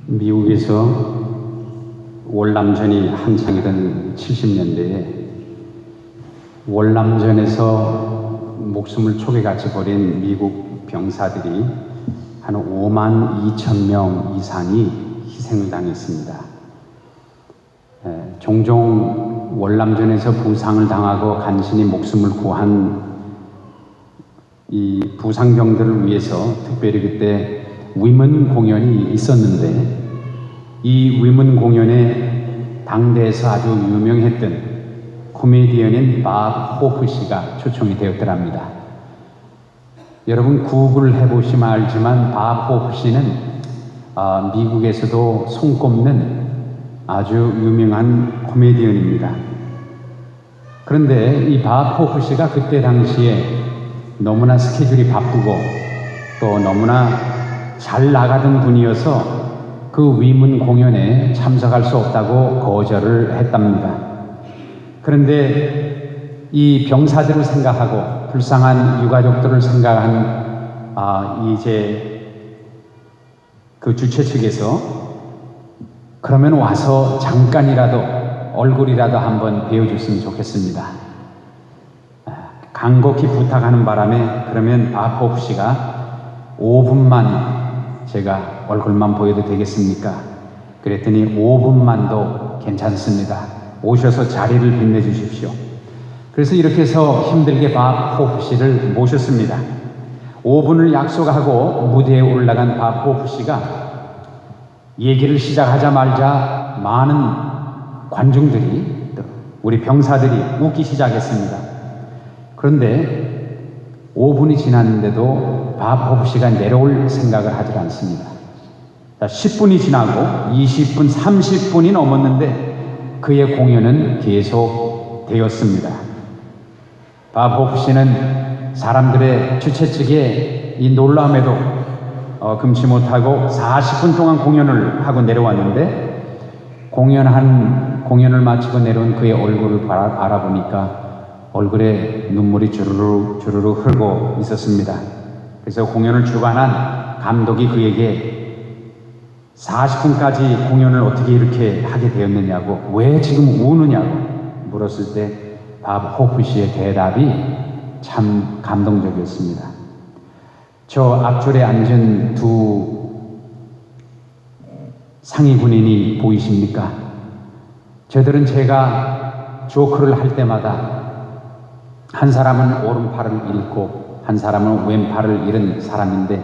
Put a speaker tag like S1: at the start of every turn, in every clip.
S1: 미국에서 월남전이 한창이던 70년대에 월남전에서 목숨을 촉에같이 버린 미국 병사들이 한 5만 2천 명 이상이 희생을 당했습니다. 종종 월남전에서 부상을 당하고 간신히 목숨을 구한 이 부상병들을 위해서 특별히 그때 위문 공연이 있었는데, 이 위문 공연에 당대에서 아주 유명했던 코미디언인 밥 호프 씨가 초청이 되었더랍니다. 여러분 구글 해보시면 알지만 밥 호프 씨는 미국에서도 손꼽는 아주 유명한 코미디언입니다. 그런데 이 밥 호프 씨가 그때 당시에 너무나 스케줄이 바쁘고 또 너무나 잘 나가던 분이어서 그 위문 공연에 참석할 수 없다고 거절을 했답니다. 그런데 이 병사들을 생각하고 불쌍한 유가족들을 생각한 이제 그 주최 측에서 그러면 와서 잠깐이라도 얼굴이라도 한번 배워줬으면 좋겠습니다. 간곡히 부탁하는 바람에 그러면 밥 호프 씨가 5분만 제가 얼굴만 보여도 되겠습니까? 그랬더니 5분만도 괜찮습니다. 오셔서 자리를 빛내주십시오. 그래서 이렇게 해서 힘들게 밥 호프 씨를 모셨습니다. 5분을 약속하고 무대에 올라간 밥 호프 씨가 얘기를 시작하자마자 많은 관중들이, 우리 병사들이 웃기 시작했습니다. 그런데 5분이 지났는데도 밥 호프 씨가 내려올 생각을 하지 않습니다. 10분이 지나고 20분, 30분이 넘었는데 그의 공연은 계속 되었습니다. 밥 호프 씨는 사람들의 주최 측의 이 놀라움에도 금치 못하고 40분 동안 공연을 하고 내려왔는데, 공연을 마치고 내려온 그의 얼굴을 바라보니까 얼굴에 눈물이 주르르 주르르 흐르고 있었습니다. 그래서 공연을 주관한 감독이 그에게 40분까지 공연을 어떻게 이렇게 하게 되었느냐고, 왜 지금 우느냐고 물었을 때 밥 호프 씨의 대답이 참 감동적이었습니다. 저 앞줄에 앉은 두 상위 군인이 보이십니까? 저들은 제가 조크를 할 때마다 한 사람은 오른팔을 잃고 한 사람은 왼팔을 잃은 사람인데,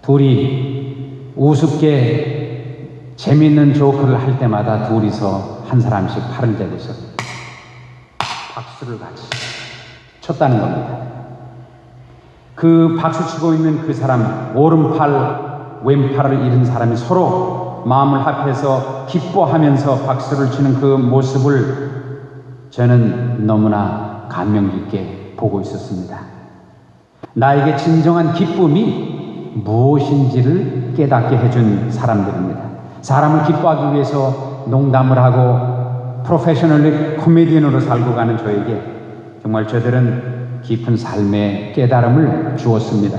S1: 둘이 우습게 재밌는 조크를 할 때마다 둘이서 한 사람씩 팔을 대고서 박수를 같이 쳤다는 겁니다. 그 박수 치고 있는 그 사람, 오른팔 왼팔을 잃은 사람이 서로 마음을 합해서 기뻐하면서 박수를 치는 그 모습을 저는 너무나 감명 깊게 보고 있었습니다. 나에게 진정한 기쁨이 무엇인지를 깨닫게 해준 사람들입니다. 사람을 기뻐하기 위해서 농담을 하고 프로페셔널리 코미디언으로 살고 가는 저에게 정말 저들은 깊은 삶의 깨달음을 주었습니다.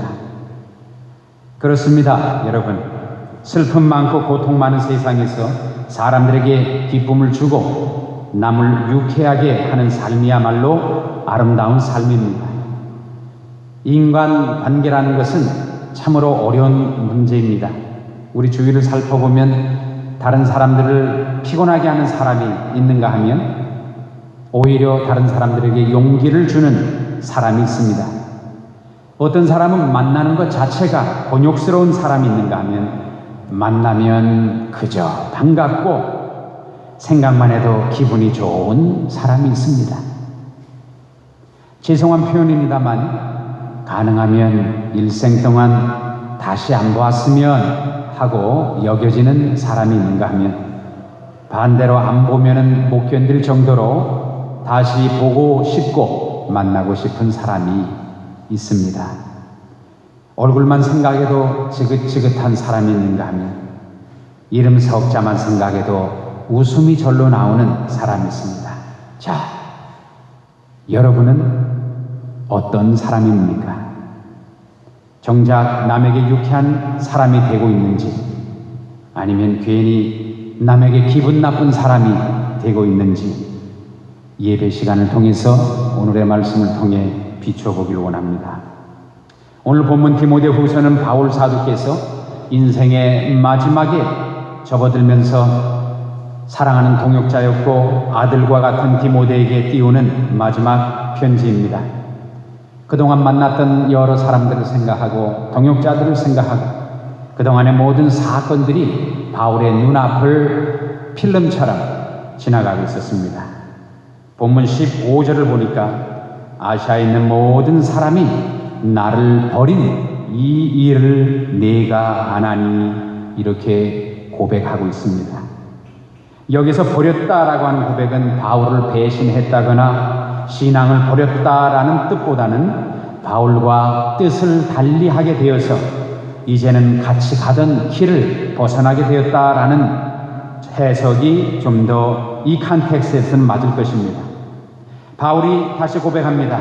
S1: 그렇습니다, 여러분. 슬픔 많고 고통 많은 세상에서 사람들에게 기쁨을 주고 남을 유쾌하게 하는 삶이야말로 아름다운 삶입니다. 인간 관계라는 것은 참으로 어려운 문제입니다. 우리 주위를 살펴보면 다른 사람들을 피곤하게 하는 사람이 있는가 하면 오히려 다른 사람들에게 용기를 주는 사람이 있습니다. 어떤 사람은 만나는 것 자체가 곤욕스러운 사람이 있는가 하면 만나면 그저 반갑고 생각만 해도 기분이 좋은 사람이 있습니다. 죄송한 표현입니다만 가능하면 일생 동안 다시 안 보았으면 하고 여겨지는 사람이 있는가 하면, 반대로 안 보면은 못 견딜 정도로 다시 보고 싶고 만나고 싶은 사람이 있습니다. 얼굴만 생각해도 지긋지긋한 사람이 있는가 하면, 이름 석자만 생각해도 웃음이 절로 나오는 사람이 있습니다. 자, 여러분은 어떤 사람입니까? 정작 남에게 유쾌한 사람이 되고 있는지, 아니면 괜히 남에게 기분 나쁜 사람이 되고 있는지 예배 시간을 통해서 오늘의 말씀을 통해 비춰보길 원합니다. 오늘 본문 디모데후서는 바울 사도께서 인생의 마지막에 접어들면서 사랑하는 동역자였고 아들과 같은 디모데에게 띄우는 마지막 편지입니다. 그동안 만났던 여러 사람들을 생각하고 동역자들을 생각하고 그동안의 모든 사건들이 바울의 눈앞을 필름처럼 지나가고 있었습니다. 본문 15절을 보니까 아시아에 있는 모든 사람이 나를 버린 이 일을 내가 안 하니 이렇게 고백하고 있습니다. 여기서 버렸다라고 하는 고백은 바울을 배신했다거나 신앙을 버렸다라는 뜻보다는 바울과 뜻을 달리하게 되어서 이제는 같이 가던 길을 벗어나게 되었다라는 해석이 좀 더 이 컨텍스트에서는 맞을 것입니다. 바울이 다시 고백합니다.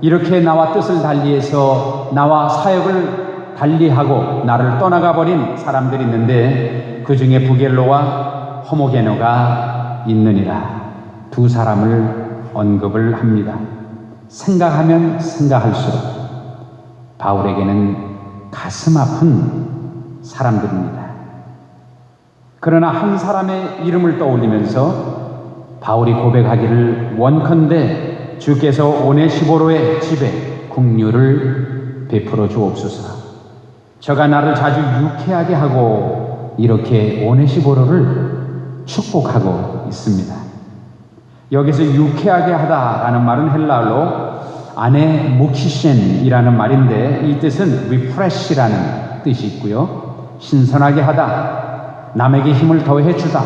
S1: 이렇게 나와 뜻을 달리해서 나와 사역을 달리하고 나를 떠나가 버린 사람들이 있는데 그 중에 부겔로와 호모게노가 있느니라. 두 사람을 언급을 합니다. 생각하면 생각할수록 바울에게는 가슴 아픈 사람들입니다. 그러나 한 사람의 이름을 떠올리면서 바울이 고백하기를 원컨대 주께서 오네시보로의 집에 긍휼을 베풀어 주옵소서. 저가 나를 자주 유쾌하게 하고 이렇게 오네시보로를 축복하고 있습니다. 여기서 유쾌하게 하다라는 말은 헬라어로 아네 무키셴이라는 말인데 이 뜻은 refresh라는 뜻이 있고요. 신선하게 하다, 남에게 힘을 더해 주다,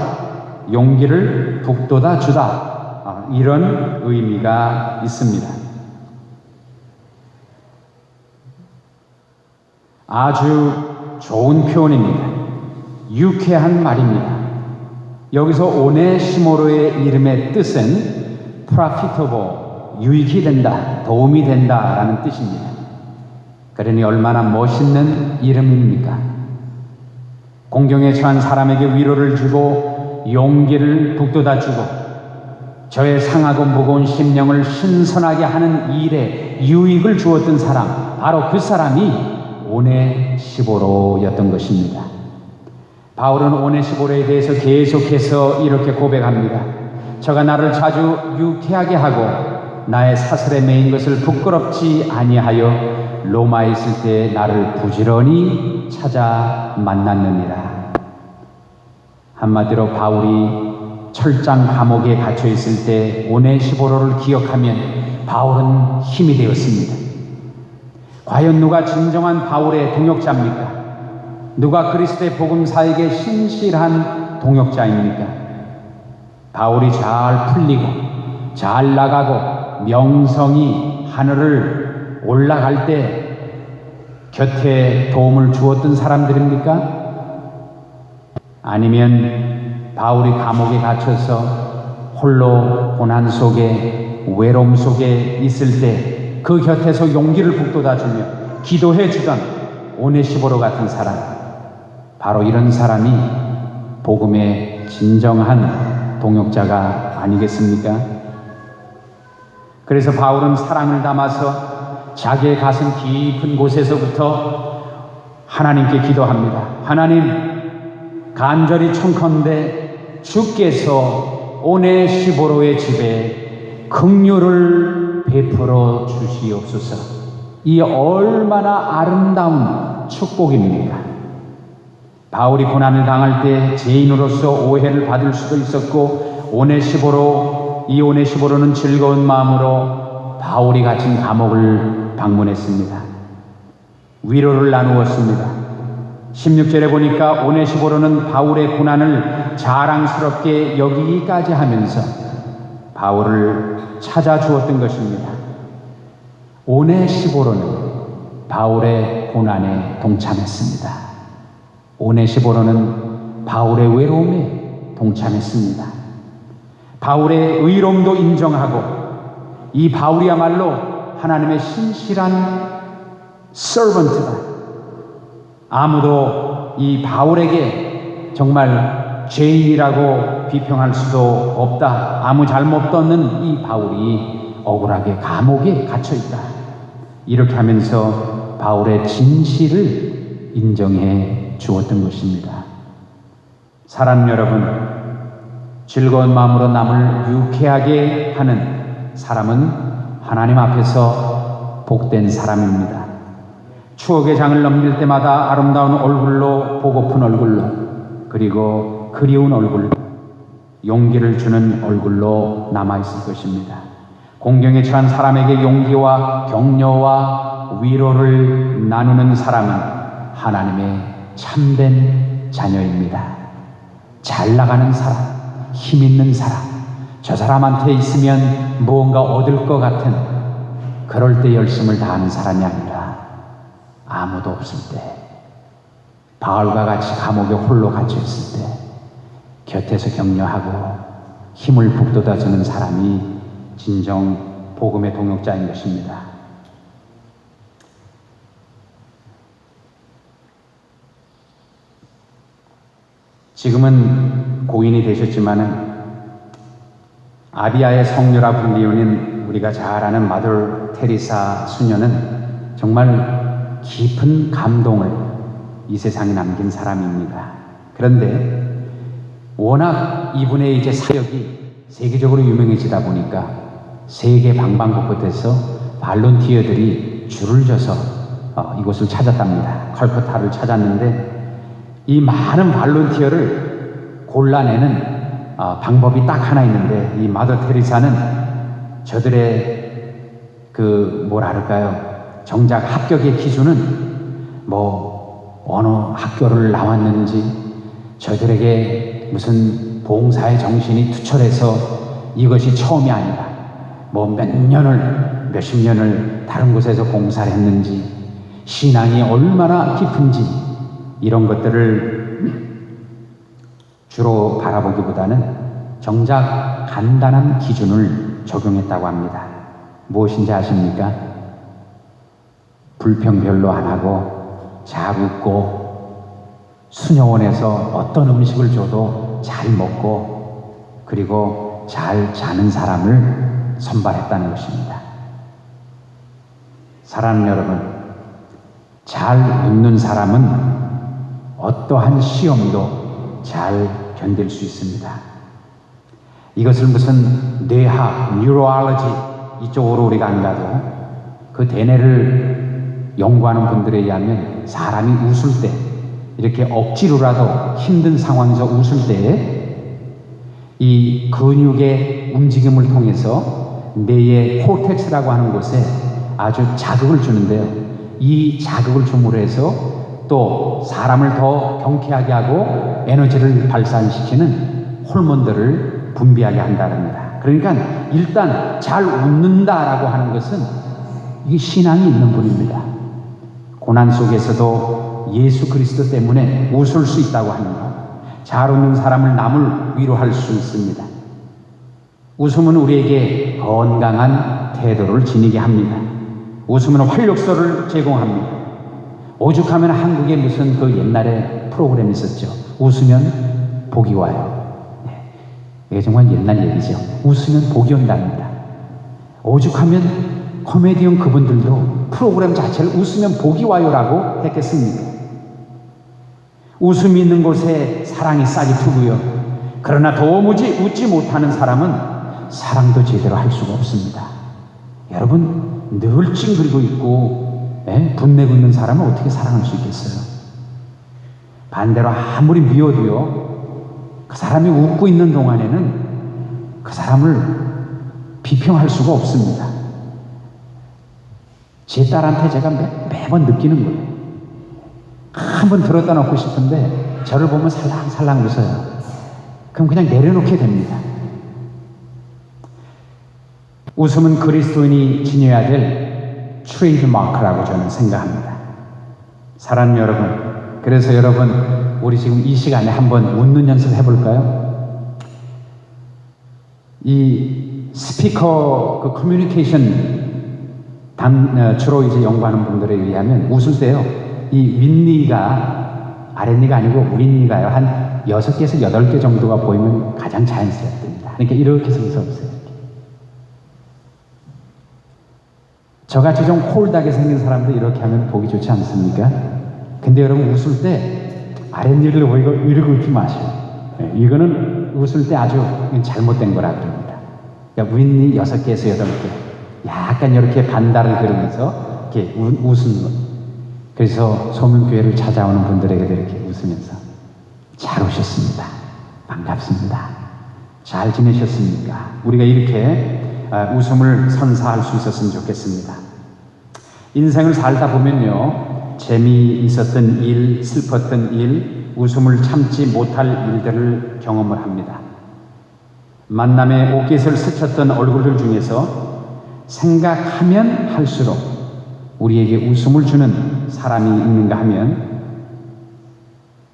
S1: 용기를 북돋아 주다, 이런 의미가 있습니다. 아주 좋은 표현입니다. 유쾌한 말입니다. 여기서 오네시모로의 이름의 뜻은 profitable, 유익이 된다, 도움이 된다라는 뜻입니다. 그러니 얼마나 멋있는 이름입니까? 공경에 처한 사람에게 위로를 주고 용기를 북돋아 주고 저의 상하고 무거운 심령을 신선하게 하는 일에 유익을 주었던 사람, 바로 그 사람이 오네시보로였던 것입니다. 바울은 오네시보로에 대해서 계속해서 이렇게 고백합니다. 저가 나를 자주 유쾌하게 하고 나의 사슬에 매인 것을 부끄럽지 아니하여 로마에 있을 때 나를 부지런히 찾아 만났느니라. 한마디로 바울이 철장 감옥에 갇혀 있을 때 오네시보로를 기억하면 바울은 힘이 되었습니다. 과연 누가 진정한 바울의 동역자입니까? 누가 그리스도의 복음사에게 신실한 동역자입니까? 바울이 잘 풀리고 잘 나가고 명성이 하늘을 올라갈 때 곁에 도움을 주었던 사람들입니까? 아니면 바울이 감옥에 갇혀서 홀로 고난 속에 외로움 속에 있을 때 그 곁에서 용기를 북돋아 주며 기도해 주던 오네시보로 같은 사람, 바로 이런 사람이 복음의 진정한 동역자가 아니겠습니까? 그래서 바울은 사랑을 담아서 자기의 가슴 깊은 곳에서부터 하나님께 기도합니다. 하나님, 간절히 청컨대 주께서 오네시보로의 집에 긍휼을 베풀어 주시옵소서. 이 얼마나 아름다운 축복입니까? 바울이 고난을 당할 때 죄인으로서 오해를 받을 수도 있었고 이 오네시보로는 즐거운 마음으로 바울이 갇힌 감옥을 방문했습니다. 위로를 나누었습니다. 16절에 보니까 오네시보로는 바울의 고난을 자랑스럽게 여기기까지 하면서 바울을 찾아주었던 것입니다. 오네시보로는 바울의 고난에 동참했습니다. 오네시보로는 바울의 외로움에 동참했습니다. 바울의 의로움도 인정하고 이 바울이야말로 하나님의 신실한 서번트다. 아무도 이 바울에게 정말 죄인이라고 비평할 수도 없다. 아무 잘못도 없는 이 바울이 억울하게 감옥에 갇혀 있다. 이렇게 하면서 바울의 진실을 인정해 주었던 것입니다. 사랑 여러분, 즐거운 마음으로 남을 유쾌하게 하는 사람은 하나님 앞에서 복된 사람입니다. 추억의 장을 넘길 때마다 아름다운 얼굴로, 보고픈 얼굴로, 그리고 그리운 얼굴로, 용기를 주는 얼굴로 남아있을 것입니다. 공경에 처한 사람에게 용기와 격려와 위로를 나누는 사람은 하나님의 참된 자녀입니다. 잘 나가는 사람, 힘 있는 사람, 저 사람한테 있으면 무언가 얻을 것 같은 그럴 때 열심을 다하는 사람이 아니라 아무도 없을 때, 바울과 같이 감옥에 홀로 갇혀 있을 때 곁에서 격려하고 힘을 북돋아주는 사람이 진정 복음의 동역자인 것입니다. 지금은 고인이 되셨지만은 아비아의 성녀라 불리우는 우리가 잘 아는 마더 테리사 수녀는 정말 깊은 감동을 이 세상에 남긴 사람입니다. 그런데 워낙 이분의 이제 사역이 세계적으로 유명해지다 보니까 세계 방방곳곳에서 발론티어들이 줄을 져서 이곳을 찾았답니다. 칼커타를 찾았는데 이 많은 발론티어를 골라내는 방법이 딱 하나 있는데, 이 마더 테리사는 저들의 정작 합격의 기준은 어느 학교를 나왔는지, 저들에게 무슨 봉사의 정신이 투철해서 이것이 처음이 아니라 몇십 년을 다른 곳에서 봉사를 했는지, 신앙이 얼마나 깊은지, 이런 것들을 주로 바라보기보다는 정작 간단한 기준을 적용했다고 합니다. 무엇인지 아십니까? 불평 별로 안 하고 잘 웃고 수녀원에서 어떤 음식을 줘도 잘 먹고 그리고 잘 자는 사람을 선발했다는 것입니다. 사랑하는 여러분, 잘 웃는 사람은 어떠한 시험도 잘 견딜 수 있습니다. 이것을 무슨 뇌학, 뉴로알러지 이쪽으로 우리가 안 가도 그 대뇌를 연구하는 분들에 의하면 사람이 웃을 때, 이렇게 억지로라도 힘든 상황에서 웃을 때에 이 근육의 움직임을 통해서 뇌의 코텍스라고 하는 곳에 아주 자극을 주는데요. 이 자극을 줌으로 해서 또 사람을 더 경쾌하게 하고 에너지를 발산시키는 호르몬들을 분비하게 한다랍니다. 그러니까 일단 잘 웃는다라고 하는 것은 이게 신앙이 있는 분입니다. 고난 속에서도 예수 그리스도 때문에 웃을 수 있다고 하는 것. 잘 웃는 사람을 남을 위로할 수 있습니다. 웃음은 우리에게 건강한 태도를 지니게 합니다. 웃음은 활력소를 제공합니다. 오죽하면 한국에 무슨 옛날에 프로그램이 있었죠. 웃으면 복이 와요. 이게 정말 옛날 얘기죠. 웃으면 복이 온답니다. 오죽하면 코미디언 그분들도 프로그램 자체를 웃으면 복이 와요라고 했겠습니까? 웃음이 있는 곳에 사랑이 싹이 트고요. 그러나 도무지 웃지 못하는 사람은 사랑도 제대로 할 수가 없습니다. 여러분, 늘 찡그리고 있고 분내고 있는 사람은 어떻게 사랑할 수 있겠어요? 반대로 아무리 미워도요, 그 사람이 웃고 있는 동안에는 그 사람을 비평할 수가 없습니다. 제 딸한테 제가 매번 느끼는 거예요. 한번 들었다 놓고 싶은데 저를 보면 살랑살랑 웃어요. 그럼 그냥 내려놓게 됩니다. 웃음은 그리스도인이 지녀야 될 트레이드마크라고 저는 생각합니다. 사랑하는 여러분, 그래서 여러분, 우리 지금 이 시간에 한번 웃는 연습 해볼까요? 이 스피커 커뮤니케이션 주로 이제 연구하는 분들에 의하면 웃을 때요, 이 윗니가 아랫니가 아니고 윗니가요. 한 6개에서 8개 정도가 보이면 가장 자연스럽습니다. 그러니까 이렇게 해서 웃어보세요. 저같이 좀 콜하게 생긴 사람도 이렇게 하면 보기 좋지 않습니까? 근데 여러분 웃을 때 아랫니를 보이고 이러고 웃지 마시오. 이거는 웃을 때 아주 잘못된 거라 그럽니다. 그러니까 윗니 6개에서 8개. 약간 이렇게 반달을 그리면서 이렇게 웃는 것. 그래서 소문교회를 찾아오는 분들에게도 이렇게 웃으면서 잘 오셨습니다. 반갑습니다. 잘 지내셨습니까? 우리가 이렇게 웃음을 선사할 수 있었으면 좋겠습니다. 인생을 살다 보면요, 재미있었던 일, 슬펐던 일, 웃음을 참지 못할 일들을 경험을 합니다. 만남의 옷깃을 스쳤던 얼굴들 중에서 생각하면 할수록 우리에게 웃음을 주는 사람이 있는가 하면,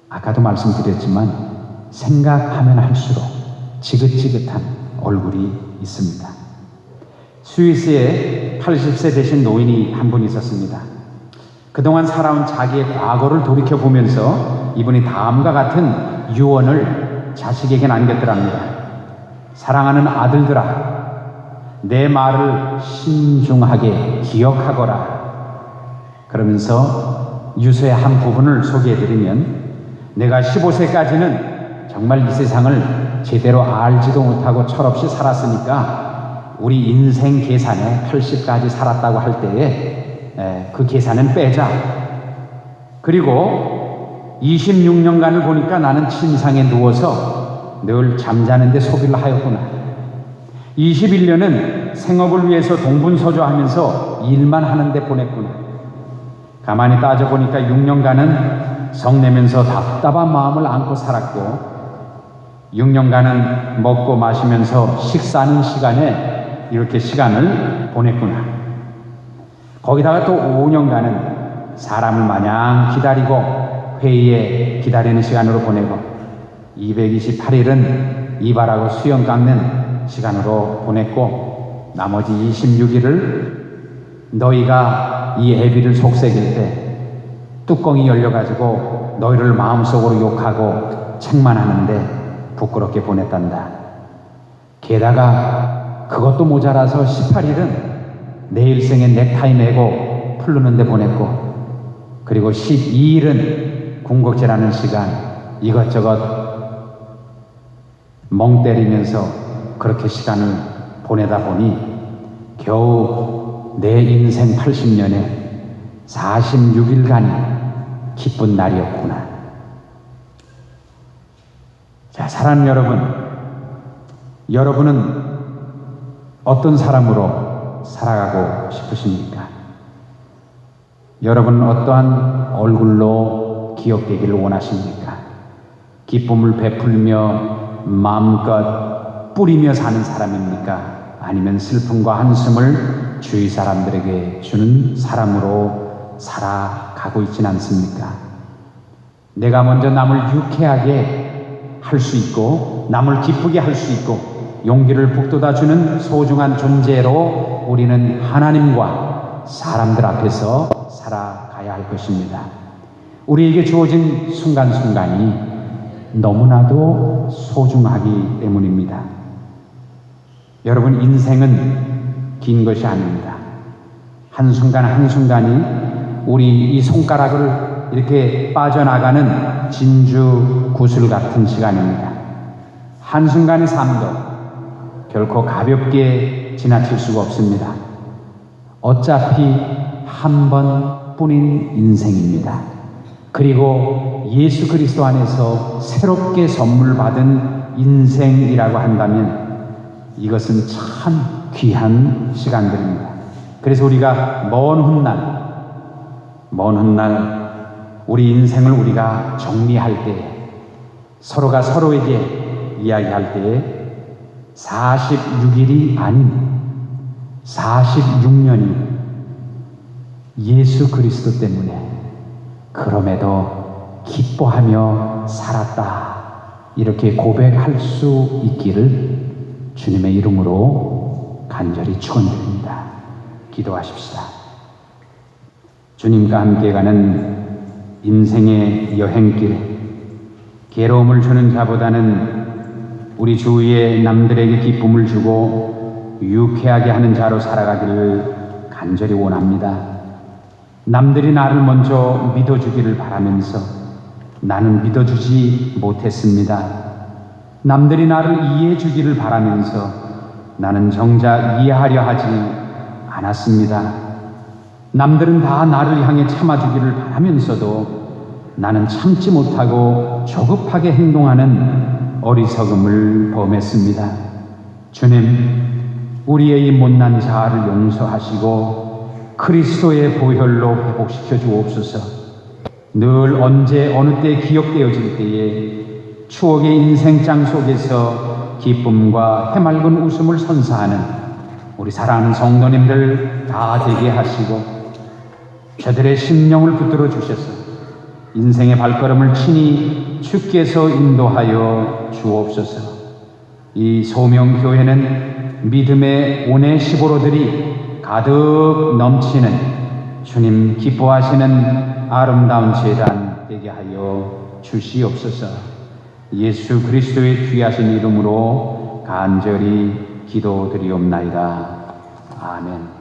S1: 아까도 말씀드렸지만 생각하면 할수록 지긋지긋한 얼굴이 있습니다. 스위스에 80세 되신 노인이 한 분 있었습니다. 그동안 살아온 자기의 과거를 돌이켜보면서 이분이 다음과 같은 유언을 자식에게 남겼더랍니다. 사랑하는 아들들아, 내 말을 신중하게 기억하거라. 그러면서 유서의 한 부분을 소개해드리면, 내가 15세까지는 정말 이 세상을 제대로 알지도 못하고 철없이 살았으니까 우리 인생 계산에 80까지 살았다고 할 때에 그 계산은 빼자. 그리고 26년간을 보니까 나는 침상에 누워서 늘 잠자는데 소비를 하였구나. 21년은 생업을 위해서 동분서주하면서 일만 하는데 보냈구나. 가만히 따져보니까 6년간은 성내면서 답답한 마음을 안고 살았고, 6년간은 먹고 마시면서 식사하는 시간에 이렇게 시간을 보냈구나. 거기다가 또 5년간은 사람을 마냥 기다리고 회의에 기다리는 시간으로 보내고, 228일은 이발하고 수염 깎는 시간으로 보냈고, 나머지 26일을 너희가 이 애비를 속삭일 때 뚜껑이 열려가지고 너희를 마음속으로 욕하고 책만 하는데 부끄럽게 보냈단다. 게다가 그것도 모자라서 18일은 내 일생에 넥타이 매고 풀르는데 보냈고, 그리고 12일은 군것질하는 시간 이것저것 멍 때리면서 그렇게 시간을 보내다 보니 겨우 내 인생 80년에 46일간이 기쁜 날이었구나. 자, 사랑하는 여러분, 여러분은 어떤 사람으로 살아가고 싶으십니까? 여러분은 어떠한 얼굴로 기억되기를 원하십니까? 기쁨을 베풀며 마음껏 뿌리며 사는 사람입니까? 아니면 슬픔과 한숨을 주위 사람들에게 주는 사람으로 살아가고 있진 않습니까? 내가 먼저 남을 유쾌하게 할 수 있고, 남을 기쁘게 할 수 있고, 용기를 북돋아주는 소중한 존재로 우리는 하나님과 사람들 앞에서 살아가야 할 것입니다. 우리에게 주어진 순간순간이 너무나도 소중하기 때문입니다. 여러분, 인생은 긴 것이 아닙니다. 한순간 한순간이 우리 이 손가락을 이렇게 빠져나가는 진주 구슬 같은 시간입니다. 한순간의 삶도 결코 가볍게 지나칠 수가 없습니다. 어차피 한 번뿐인 인생입니다. 그리고 예수 그리스도 안에서 새롭게 선물 받은 인생이라고 한다면 이것은 참 귀한 시간들입니다. 그래서 우리가 먼 훗날 우리 인생을 우리가 정리할 때, 서로가 서로에게 이야기할 때에 46일이 아닌 46년이 예수 그리스도 때문에 그럼에도 기뻐하며 살았다, 이렇게 고백할 수 있기를 주님의 이름으로 간절히 축원드립니다. 기도하십시다. 주님과 함께 가는 인생의 여행길에 괴로움을 주는 자보다는 우리 주위에 남들에게 기쁨을 주고 유쾌하게 하는 자로 살아가기를 간절히 원합니다. 남들이 나를 먼저 믿어주기를 바라면서 나는 믿어주지 못했습니다. 남들이 나를 이해해주기를 바라면서 나는 정작 이해하려 하지 않았습니다. 남들은 다 나를 향해 참아주기를 바라면서도 나는 참지 못하고 조급하게 행동하는 어리석음을 범했습니다. 주님, 우리의 이 못난 자아를 용서하시고 그리스도의 보혈로 회복시켜 주옵소서. 늘 언제 어느 때 기억되어질 때에 추억의 인생장 속에서 기쁨과 해맑은 웃음을 선사하는 우리 사랑하는 성도님들 다 되게 하시고 저들의 심령을 붙들어 주셔서 인생의 발걸음을 친히 주께서 인도하여 주옵소서. 이 소명교회는 믿음의 오네시보로들이 가득 넘치는 주님 기뻐하시는 아름다운 제단 되게 하여 주시옵소서. 예수 그리스도의 귀하신 이름으로 간절히 기도드리옵나이다. 아멘.